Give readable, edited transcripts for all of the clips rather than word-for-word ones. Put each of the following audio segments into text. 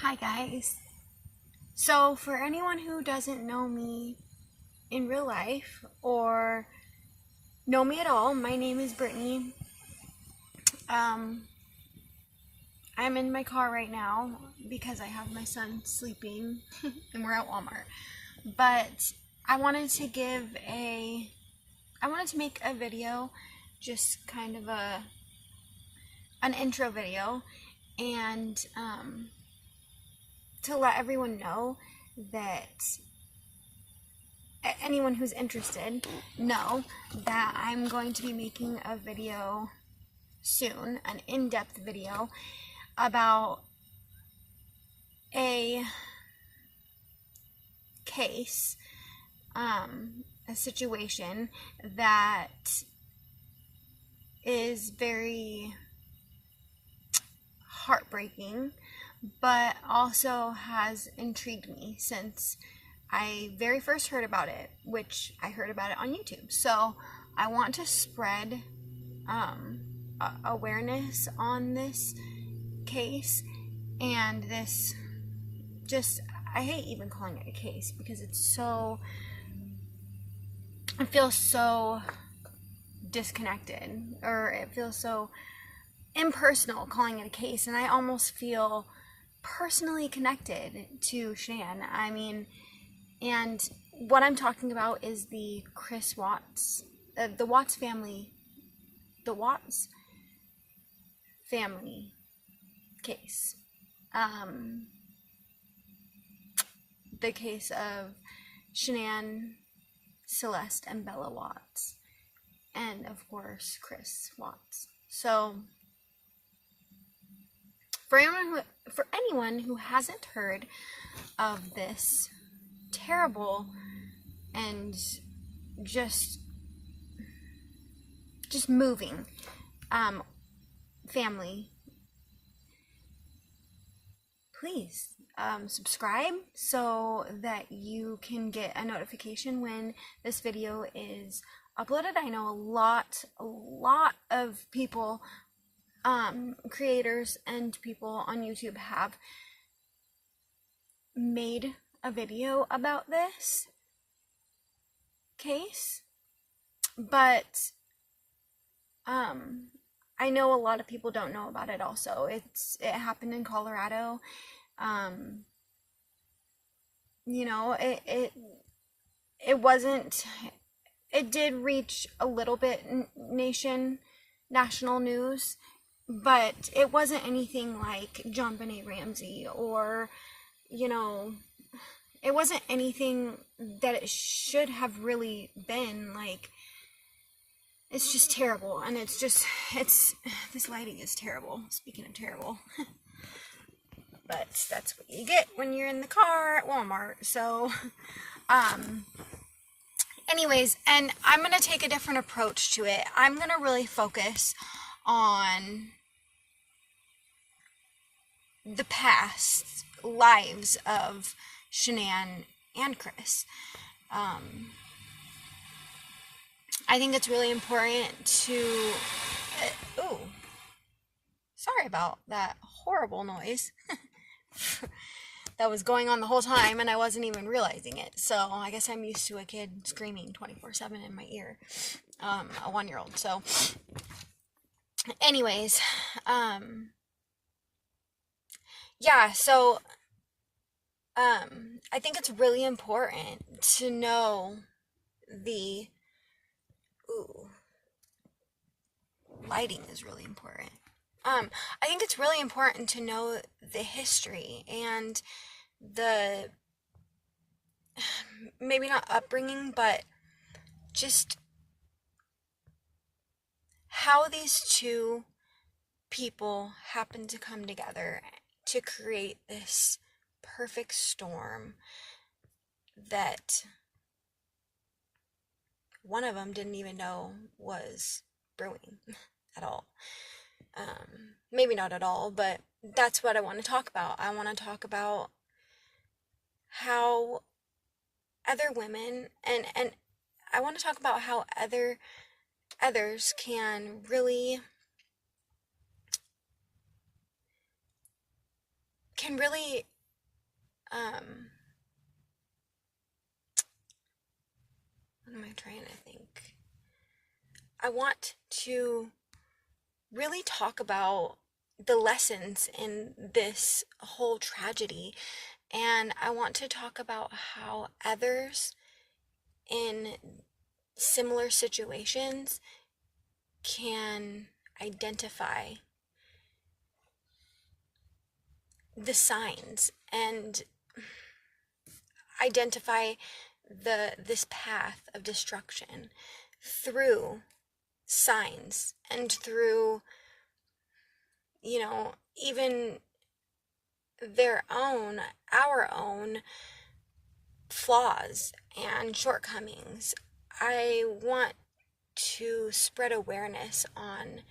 Hi guys. So for anyone who doesn't know me in real life or know me at all, my name is Brittany. Um, I'm in my car right now because I have my son sleeping and we're at Walmart. But I wanted to make a video, just kind of an intro video, and to let everyone know that anyone who's interested know that I'm going to be making a video soon, an in-depth video about a case, a situation that is very heartbreaking, but also has intrigued me since I very first heard about it, which I heard about it on YouTube. So I want to spread awareness on this case and this I hate even calling it a case because it feels so disconnected, or it feels so impersonal calling it a case, and I almost feel personally connected to Shanann. I mean, and what I'm talking about is the Chris Watts, the Watts family case. The case of Shanann, Celeste, and Bella Watts, and of course Chris Watts. So for anyone who hasn't heard of this terrible and just moving family, please subscribe so that you can get a notification when this video is uploaded. I know a lot of people, creators and people on YouTube, have made a video about this case, but I know a lot of people don't know about it also. It happened in Colorado. You know, it wasn't, it did reach a little bit national news, but it wasn't anything like JonBenet Ramsey, or, you know, it wasn't anything that it should have really been. Like, it's just terrible, and this lighting is terrible, speaking of terrible. But that's what you get when you're in the car at Walmart. So, anyways, and I'm going to take a different approach to it. I'm going to really focus on the past lives of Shanann and Chris. I think it's really important to... sorry about that horrible noise. That was going on the whole time and I wasn't even realizing it. So I guess I'm used to a kid screaming 24/7 in my ear, a 1-year-old. So anyways, yeah, so I think it's really important to know the lighting is really important. I think it's really important to know the history and the, maybe not upbringing, but just how these two people happen to come together to create this perfect storm that one of them didn't even know was brewing at all. Maybe not at all, but that's what I want to talk about. I want to talk about how other women, and I want to talk about how others can really what am I trying to think? I want to really talk about the lessons in this whole tragedy, and I want to talk about how others in similar situations can identify the signs and identify this path of destruction through signs and through, even our own flaws and shortcomings. I want to spread awareness on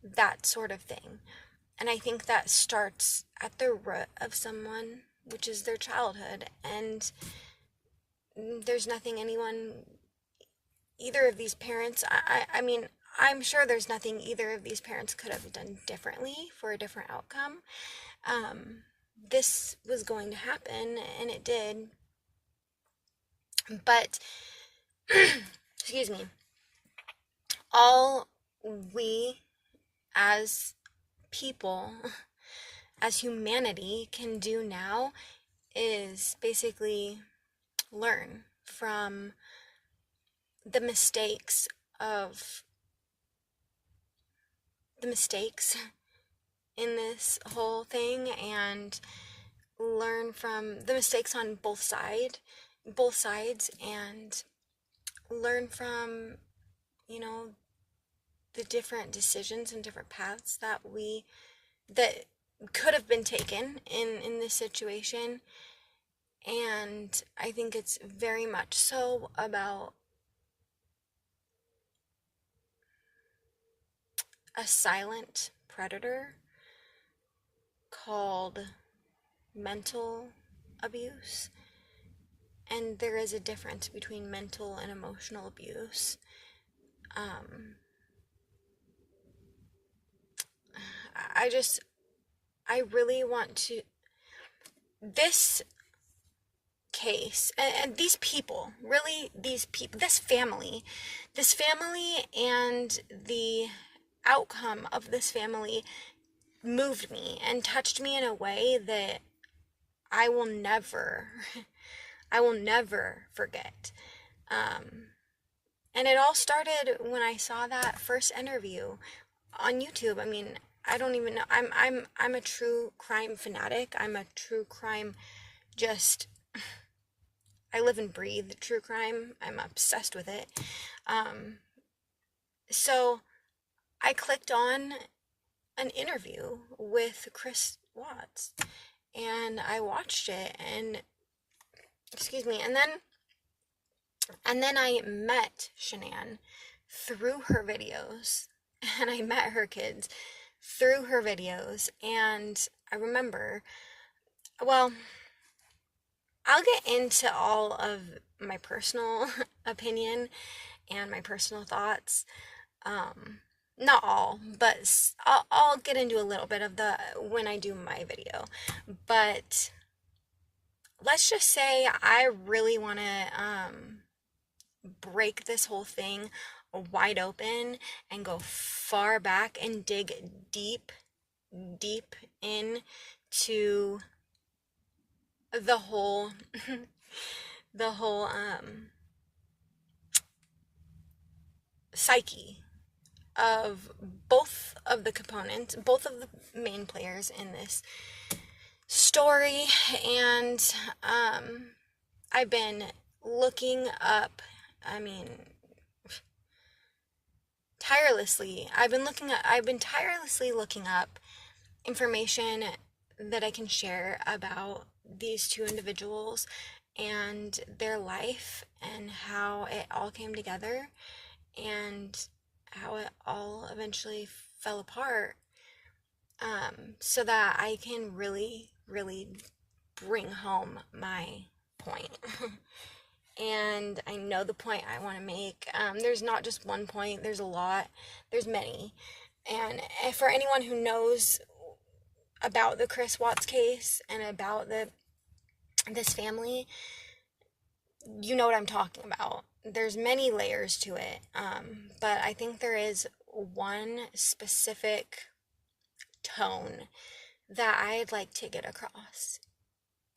that sort of thing. And I think that starts at the root of someone, which is their childhood. And there's nothing either of these parents, I mean, I'm sure there's nothing either of these parents could have done differently for a different outcome. This was going to happen, and it did. But, excuse me, all we as people, as humanity, can do now is basically learn from the mistakes in this whole thing, and learn from the mistakes on both sides, and learn from, the different decisions and different paths that could have been taken in this situation. And I think it's very much so about a silent predator called mental abuse. And there is a difference between mental and emotional abuse. I really want to, this case, and these people, this family, and the outcome of this family moved me and touched me in a way that I will never forget. And it all started when I saw that first interview on YouTube. I mean, I don't even know. I'm a true crime fanatic. I'm a true crime, I live and breathe true crime. I'm obsessed with it. So I clicked on an interview with Chris Watts, and I watched it, and and then I met Shanann through her videos, and I met her kids through her videos. And I remember, well, I'll get into all of my personal opinion and my personal thoughts. Not all, but I'll get into a little bit of when I do my video. But let's just say I really want to break this whole thing wide open and go far back and dig deep into the whole psyche of both of the components, both of the main players in this story. And I've been looking up, tirelessly. I've been tirelessly looking up information that I can share about these two individuals and their life, and how it all came together, and how it all eventually fell apart, so that I can really, really bring home my point. And I know the point I want to make. There's not just one point, there's a lot, there's many. And for anyone who knows about the Chris Watts case and about the this family, you know what I'm talking about. There's many layers to it, but I think there is one specific tone that I'd like to get across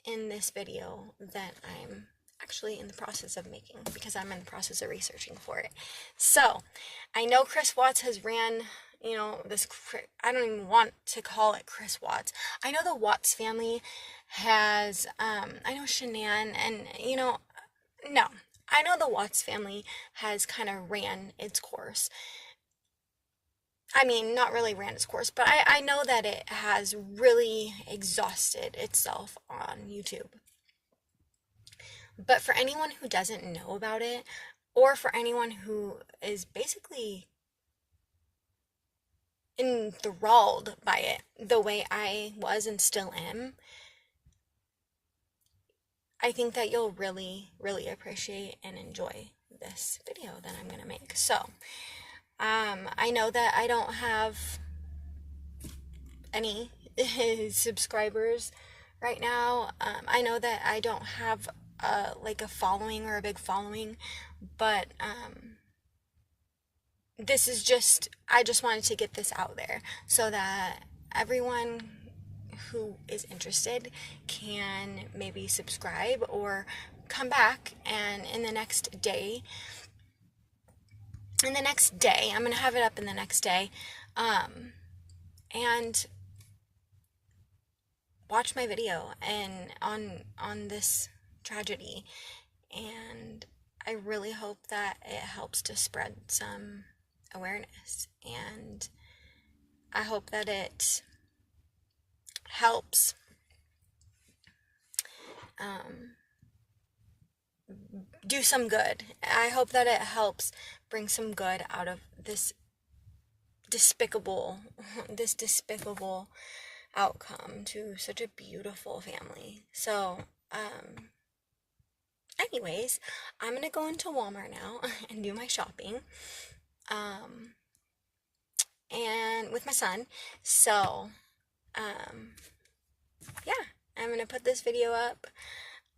in this video that I'm actually in the process of making, because I'm in the process of researching for it. So I know Chris Watts has ran, this, I don't even want to call it Chris Watts. I know the Watts family has, I know Shanann, and no, I know the Watts family has kind of ran its course. I mean, not really ran its course, but I know that it has really exhausted itself on YouTube. But for anyone who doesn't know about it, or for anyone who is basically enthralled by it the way I was and still am, I think that you'll really, really appreciate and enjoy this video that I'm going to make. So, I know that I don't have any subscribers right now. I know that I don't have like a following or a big following, but this is just, I just wanted to get this out there so that everyone who is interested can maybe subscribe or come back, and in the next day, I'm going to have it up in the next day, and watch my video and on this tragedy. And I really hope that it helps to spread some awareness, and I hope that it helps do some good. I hope that it helps bring some good out of this despicable outcome to such a beautiful family. So, anyways, I'm gonna go into Walmart now and do my shopping, and with my son. So, yeah, I'm gonna put this video up,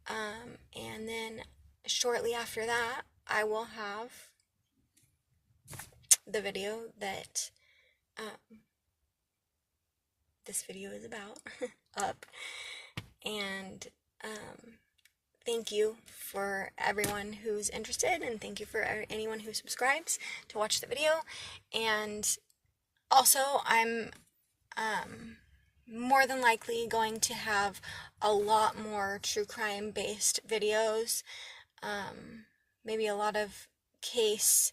and then shortly after that, I will have the video that this video is about up. And thank you for everyone who's interested, and thank you for anyone who subscribes to watch the video. And also, I'm more than likely going to have a lot more true crime based videos, maybe a lot of case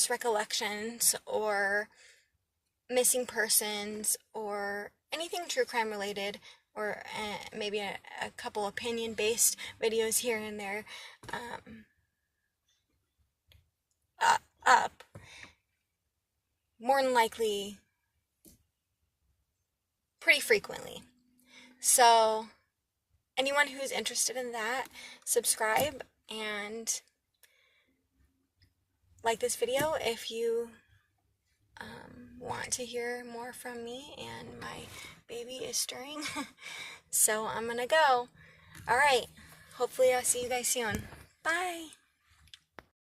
recollections, or missing persons, or anything true crime related, or maybe a couple opinion based videos here and there, up, more than likely pretty frequently. So anyone who's interested in that, subscribe and like this video if you want to hear more from me. And my baby is stirring. So I'm gonna go. Alright, hopefully I'll see you guys soon. Bye.